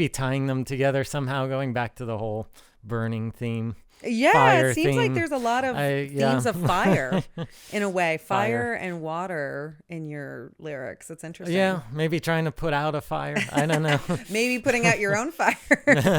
tying them together somehow, going back to the whole burning theme. Yeah, it seems like there's a lot of themes of fire in a way. Fire and water in your lyrics. It's interesting. Yeah, maybe trying to put out a fire. I don't know. Maybe putting out your own fire.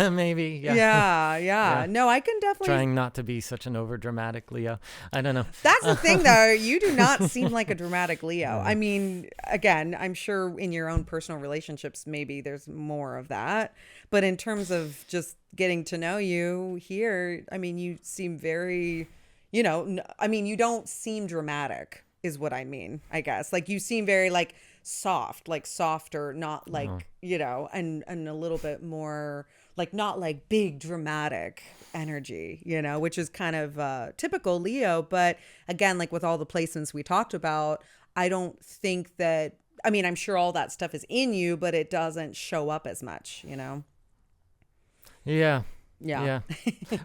Maybe, yeah. Yeah. No, I can definitely... Trying not to be such an overdramatic Leo. I don't know. That's the thing, though. You do not seem like a dramatic Leo. I mean, again, I'm sure in your own personal relationships, maybe there's more of that. But in terms of just getting to know you here, I mean, you seem very, you don't seem dramatic is what I mean, I guess. Like you seem very like soft, like softer, not like, and a little bit more like not like big dramatic energy, which is kind of typical Leo. But again, like with all the placements we talked about, I don't think that, I mean, I'm sure all that stuff is in you, but it doesn't show up as much, Yeah.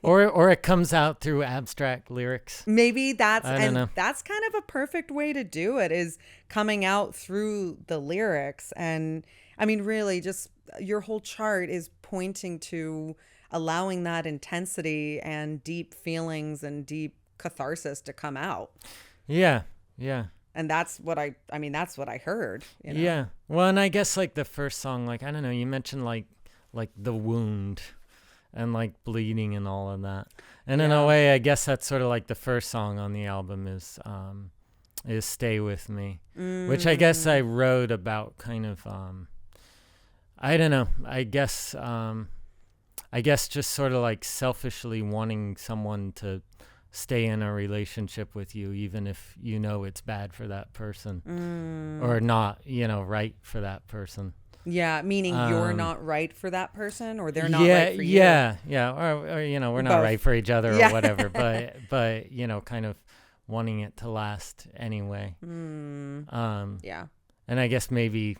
Or it comes out through abstract lyrics. Maybe that's kind of a perfect way to do it, is coming out through the lyrics. And I mean, really just your whole chart is pointing to allowing that intensity and deep feelings and deep catharsis to come out. Yeah. And that's what I heard. Yeah. Well, and I guess like the first song, like, I don't know, you mentioned like the wound and like bleeding and all of that. And in a way, I guess that's sort of like the first song on the album is Stay With Me, which I guess I wrote about kind of, I don't know, I guess just sort of like selfishly wanting someone to stay in a relationship with you, even if it's bad for that person or not, right for that person. Yeah, meaning you're not right for that person, or they're not right for you. Yeah. Or we're not right for each other or whatever, but kind of wanting it to last anyway. Yeah. And I guess maybe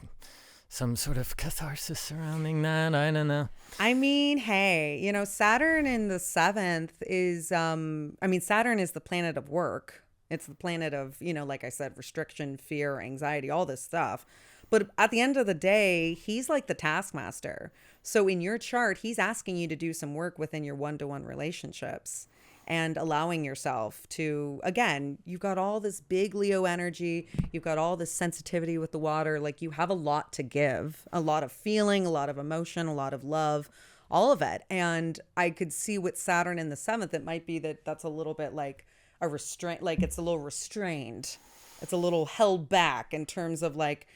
some sort of catharsis surrounding that. I don't know. I mean, hey, Saturn in the 7th is, Saturn is the planet of work. It's the planet of, like I said, restriction, fear, anxiety, all this stuff. But at the end of the day, he's like the taskmaster. So in your chart, he's asking you to do some work within your one-to-one relationships and allowing yourself to, again, you've got all this big Leo energy. You've got all this sensitivity with the water. Like you have a lot to give, a lot of feeling, a lot of emotion, a lot of love, all of it. And I could see with Saturn in the 7th, it might be that's a little bit like a restraint, like it's a little restrained. It's a little held back in terms of like,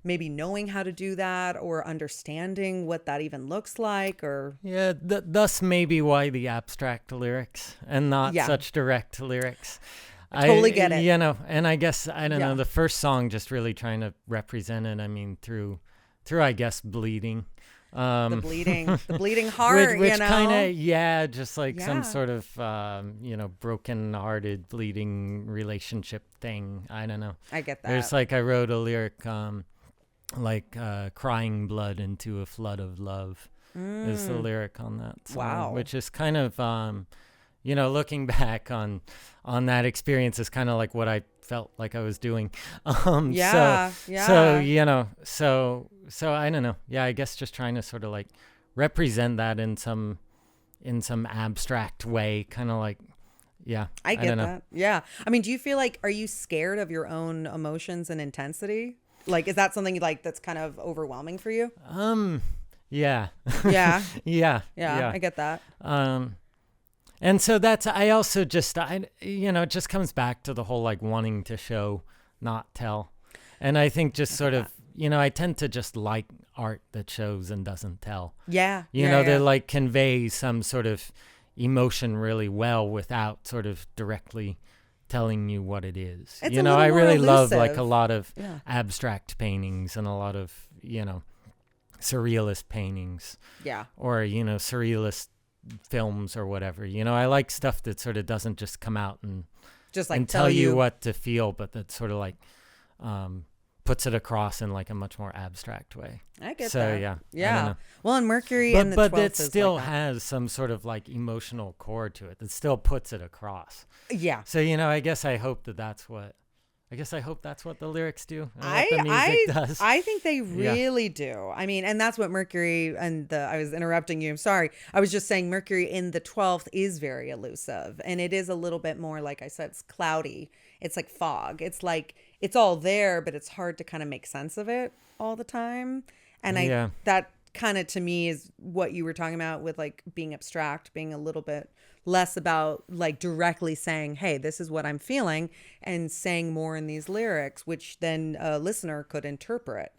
maybe knowing how to do that or understanding what that even looks like, or thus maybe why the abstract lyrics and not such direct lyrics. I totally get it. And I guess I don't know, the first song just really trying to represent it. I mean, through I guess bleeding. The bleeding heart, which kind of just like some sort of broken-hearted bleeding relationship thing. I don't know. I get that. There's like I wrote a lyric like crying blood into a flood of love is the lyric on that song. Wow. Which is kind of looking back on that experience is kind of like what I felt like I was doing. So I don't know. Yeah, I guess just trying to sort of like represent that in some abstract way, kind of like, I get that. Yeah. I mean, do you feel like, are you scared of your own emotions and intensity? Like, is that something like that's kind of overwhelming for you? Yeah. Yeah. Yeah. I get that. And so I also just, it just comes back to the whole like wanting to show, not tell. And I think just sort of, I tend to just like art that shows and doesn't tell. Yeah. That like conveys some sort of, emotion really well without sort of directly telling you what it is. It's You a know, little I more really love like elusive. a lot of Yeah. abstract paintings and a lot of, surrealist paintings Yeah. or, surrealist films or whatever. I like stuff that sort of doesn't just come out and Just like and tell you what to feel, but that sort of like puts it across in like a much more abstract way. I get So that. yeah, I Yeah. don't know. Well, and Mercury in the But 12th it is still like that. has some sort of like emotional core to it that still puts it across. Yeah. So I guess I hope that's what the lyrics do and what the music does. I think they really do. I mean, and that's what Mercury and I was interrupting you. I'm sorry. I was just saying Mercury in the 12th is very elusive, and it is a little bit more, like I said, it's cloudy. It's like fog. It's like it's all there, but it's hard to kind of make sense of it all the time. And that kind of to me is what you were talking about with like being abstract, being a little bit less about like directly saying, hey, this is what I'm feeling, and saying more in these lyrics, which then a listener could interpret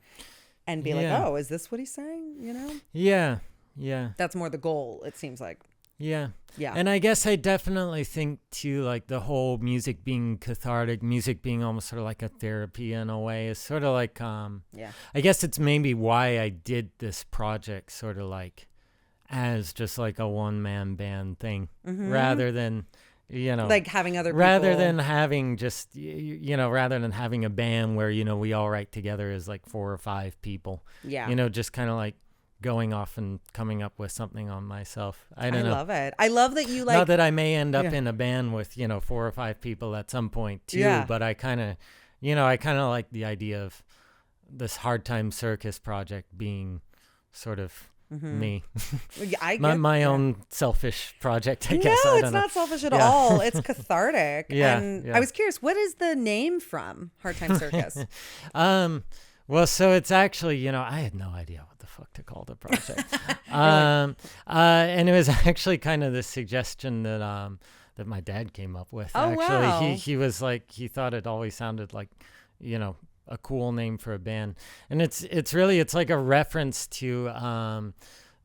and be like, oh, is this what he's saying? Yeah. That's more the goal, it seems like. Yeah. Yeah. And I guess I definitely think too, like the whole music being cathartic, music being almost sort of like a therapy in a way is sort of like, I guess it's maybe why I did this project sort of like as just like a one-man band thing rather than, like having other people. Rather than having just, rather than having a band where, we all write together as like 4 or 5 people. Yeah. Just kind of like going off and coming up with something on myself. I don't know. I love it. I love that you like. Not that I may end up in a band with, 4 or 5 people at some point too, but I kind of, like the idea of this Hard Times Circus project being sort of me. I get my own selfish project, I guess. No, I it's don't know. not selfish at all. It's cathartic. Yeah, And yeah. I was curious, what is the name from Hard Times Circus? Well, so it's actually, I had no idea what the fuck to call the project. And it was actually kind of this suggestion that my dad came up with. Oh, actually, wow. he was like, he thought it always sounded like, a cool name for a band. And it's really like a reference to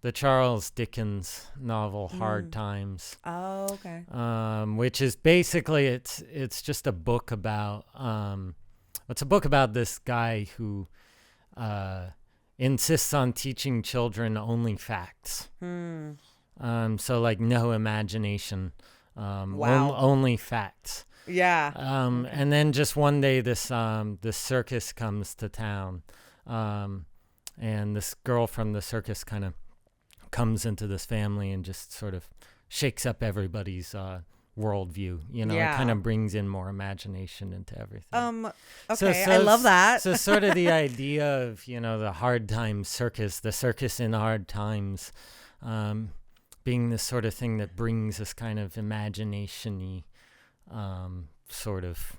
the Charles Dickens novel Hard Times. Oh, okay. Which is basically it's just a book about it's a book about this guy who insists on teaching children only facts. So like no imagination, Wow. only facts. Yeah. And then just one day this circus comes to town, and this girl from the circus kind of comes into this family and just sort of shakes up everybody's worldview. It kind of brings in more imagination into everything. Okay, I love that. So sort of the idea of the Hard Times Circus, the circus in hard times, being this sort of thing that brings this kind of imagination-y sort of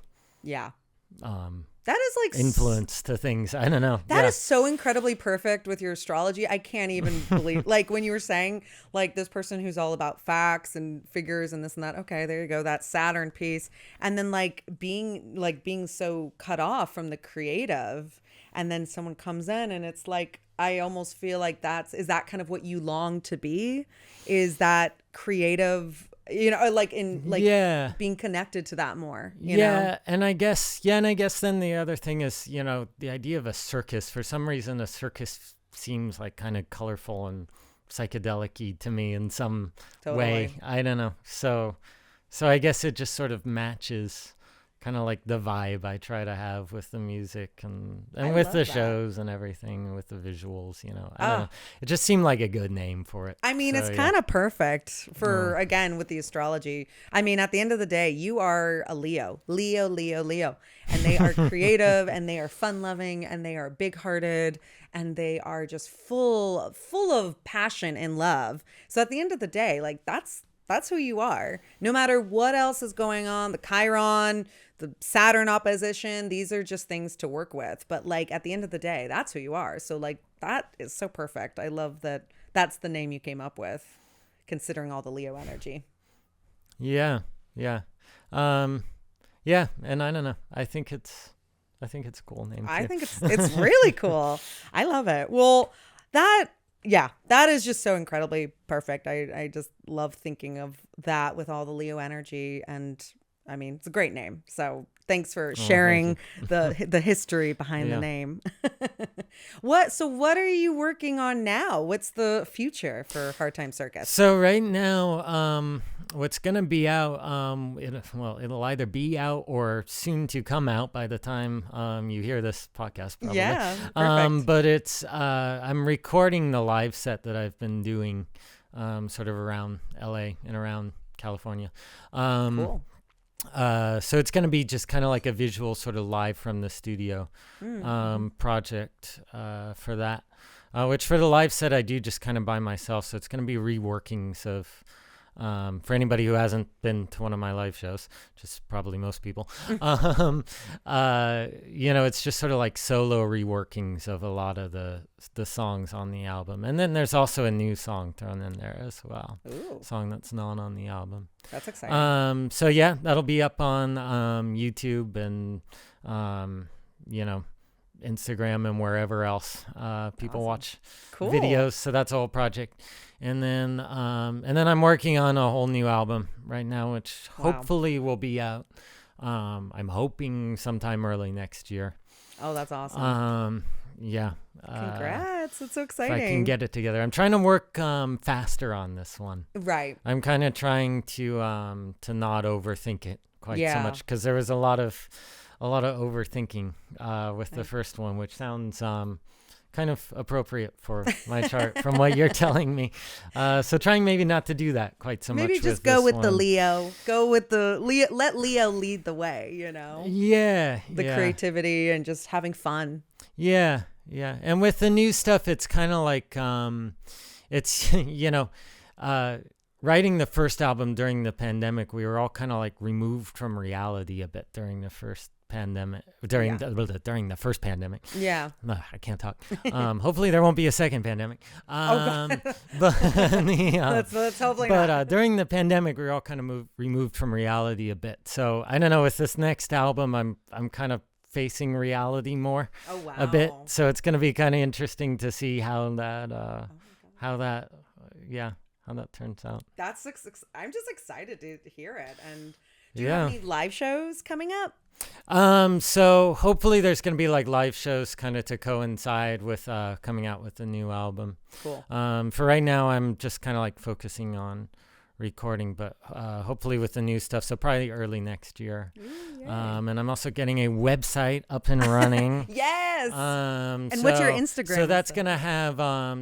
that is like influence to things. I don't know. That is so incredibly perfect with your astrology. I can't even believe, like when you were saying like this person who's all about facts and figures and this and that. Okay, there you go. That Saturn piece. And then being so cut off from the creative, and then someone comes in and it's like, I almost feel like is that kind of what you long to be? Is that creative, being connected to that more, you know? And I guess then the other thing is, the idea of a circus. For some reason, a circus seems like kind of colorful and psychedelic-y to me in some way. I don't know. So I guess it just sort of matches kind of like the vibe I try to have with the music and with the shows and everything, with the visuals, I don't know. It just seemed like a good name for it. I mean, it's kind of perfect for, again, with the astrology. I mean, at the end of the day, you are a Leo. And they are creative and they are fun-loving and they are big-hearted and they are just full of passion and love. So at the end of the day, like that's who you are. No matter what else is going on, the Chiron, the Saturn opposition, these are just things to work with. But like at the end of the day, that's who you are. So like that is so perfect. I love that that's the name you came up with, considering all the Leo energy. Yeah. And I don't know. I think it's a cool name too. I think it's really cool. I love it. Well, that Yeah, that is just so incredibly perfect. I just love thinking of that with all the Leo energy. And I mean, it's a great name. So thanks for Oh, thank you. sharing the history behind the Yeah. name. What are you working on now? What's the future for Hard Time Circus? So right now, what's gonna be out? It'll either be out or soon to come out by the time you hear this podcast. Probably. Yeah, perfect. But it's I'm recording the live set that I've been doing, sort of around LA and around California. Cool. So it's going to be just kind of like a visual sort of live from the studio project for that, which for the live set I do just kind of by myself. So it's going to be reworkings of, for anybody who hasn't been to one of my live shows, which is probably most people, it's just sort of like solo reworkings of a lot of the songs on the album. And then there's also a new song thrown in there as well. Ooh. Song that's not on the album. That's exciting. So yeah, that'll be up on YouTube and Instagram and wherever else people Awesome. watch Cool. videos. So that's a whole project. And then I'm working on a whole new album right now, which hopefully will be out. I'm hoping sometime early next year. Oh, that's awesome. Yeah. Congrats. That's so If exciting. I can get it together. I'm trying to work faster on this one. Right. I'm kind of trying to not overthink it quite so much, because there was a lot of overthinking with the first one, which sounds kind of appropriate for my chart from what you're telling me. So trying maybe not to do that quite so much. Maybe just with go this with the one. Leo. Go with the Leo. Let Leo lead the way, Yeah. The creativity and just having fun. Yeah. And with the new stuff, it's kind of like, it's, writing the first album during the pandemic, we were all kind of like removed from reality a bit during the first pandemic, during the first pandemic. Yeah. I can't talk. Hopefully there won't be a second pandemic. God. But Let's hopefully not. during the pandemic, we were all kind of removed from reality a bit. So I don't know, with this next album, I'm kind of facing reality more a bit. So it's going to be kind of interesting to see how that turns out. I'm just excited to hear it. And do you have any live shows coming up? So hopefully there's going to be like live shows kind of to coincide with coming out with the new album. Cool. For right now, I'm just kind of like focusing on recording, but hopefully with the new stuff, so probably early next year. And I'm also getting a website up and running. Yes. And what's your Instagram? So that's gonna have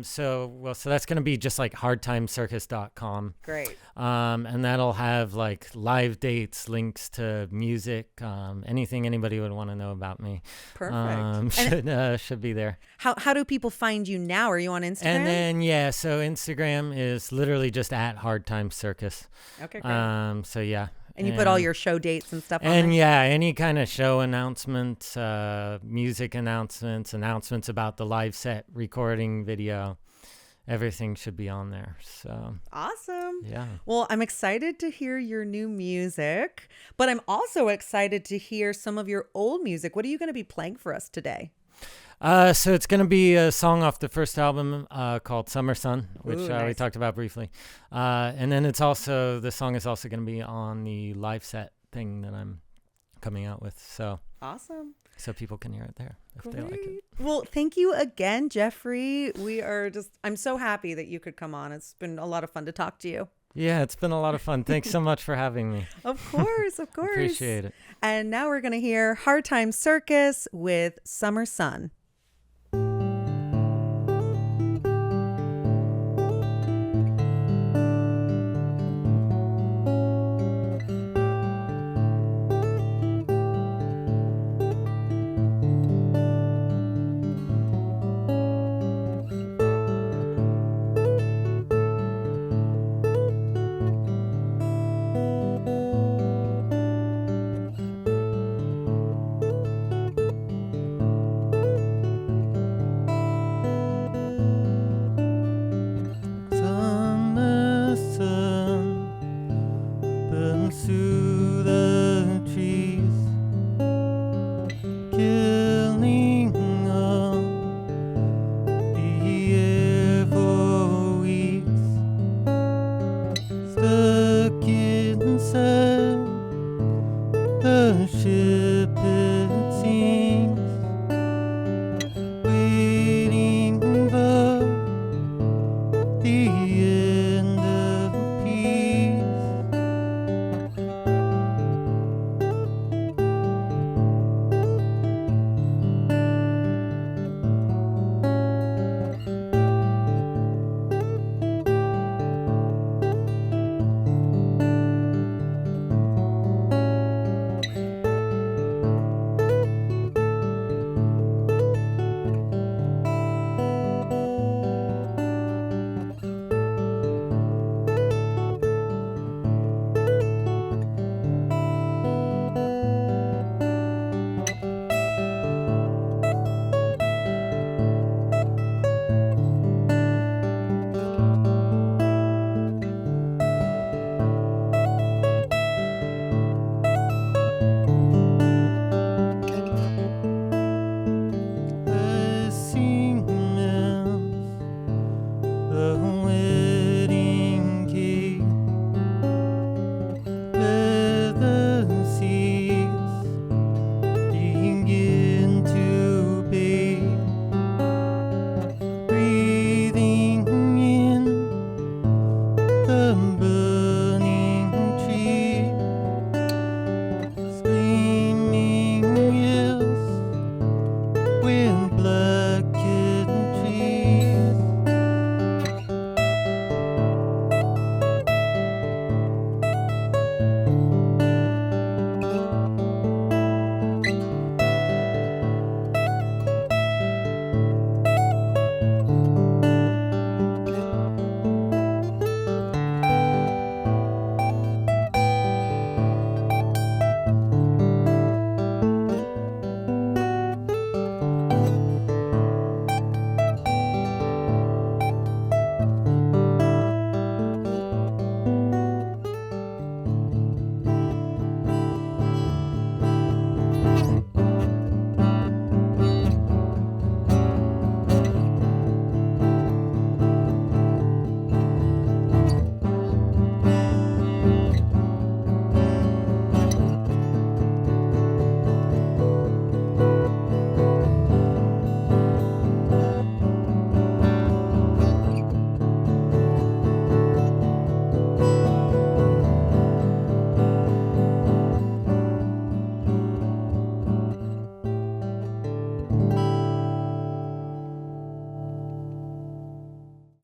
so that's gonna be just like hardtimecircus.com. Great. And that'll have like live dates, links to music, anything anybody would want to know about me. Perfect. Should be there. How do people find you now? Are you on Instagram? And then so Instagram is literally just at Hard Times Circus. Okay, great. So yeah. And you put all your show dates and stuff on there? And yeah, any kind of show announcements, music announcements about the live set, recording, video, everything should be on there. So awesome. Yeah. Well, I'm excited to hear your new music, but I'm also excited to hear some of your old music. What are you going to be playing for us today? So it's going to be a song off the first album called Summer Sun, which Ooh, we talked about briefly. And then the song is also going to be on the live set thing that I'm coming out with. So awesome. So people can hear it there if they like it. Well, thank you again, Jeffrey. I'm so happy that you could come on. It's been a lot of fun to talk to you. Yeah, it's been a lot of fun. Thanks so much for having me. Of course, of course. Appreciate it. And now we're going to hear Hard Time Circus with Summer Sun.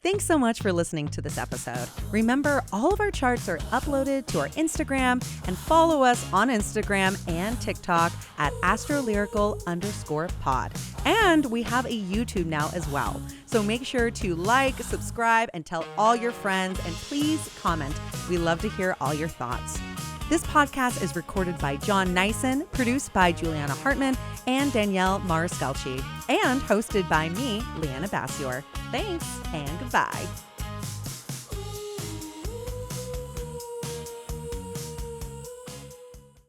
Thanks so much for listening to this episode. Remember, all of our charts are uploaded to our Instagram, and follow us on Instagram and TikTok at AstroLyrical_pod. And we have a YouTube now as well. So make sure to like, subscribe, and tell all your friends, and please comment. We love to hear all your thoughts. This podcast is recorded by John Neisen, produced by Juliana Hartman and Danielle Marascalchi, and hosted by me, Liana Bassior. Thanks and goodbye.